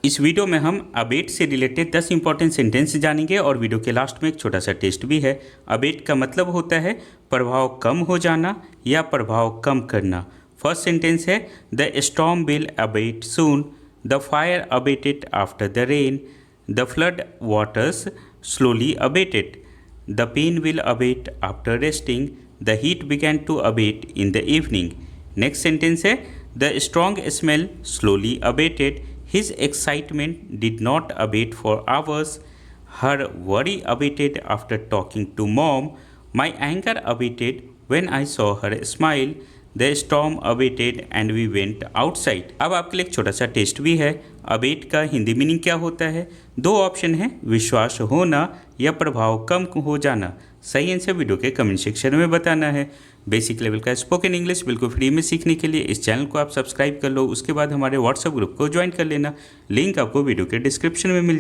इस वीडियो में हम अबेट से रिलेटेड 10 इंपॉर्टेंट सेंटेंस जानेंगे और वीडियो के लास्ट में एक छोटा सा टेस्ट भी है। अबेट का मतलब होता है प्रभाव कम हो जाना या प्रभाव कम करना। फर्स्ट सेंटेंस है the storm will abate soon, the fire abated after the rain, the flood waters slowly abated, the pain will abate after resting, the heat began to abate in the evening. Next sentence है the strong smell slowly abated, his excitement did not abate for hours, her worry abated after talking to mom, my anger abated when I saw her smile, the storm abated and we went outside। अब आपके लिए एक छोटा सा test भी है। Abate का Hindi meaning क्या होता है? दो ऑप्शन है, विश्वास होना या प्रभाव कम हो जाना। सही आंसर वीडियो के कमेंट सेक्शन में बताना है। बेसिक लेवल का स्पोकन इंग्लिश बिल्कुल फ्री में सीखने के लिए इस चैनल को आप सब्सक्राइब कर लो। उसके बाद हमारे व्हाट्सएप ग्रुप को ज्वाइन कर लेना। लिंक आपको वीडियो के डिस्क्रिप्शन में मिल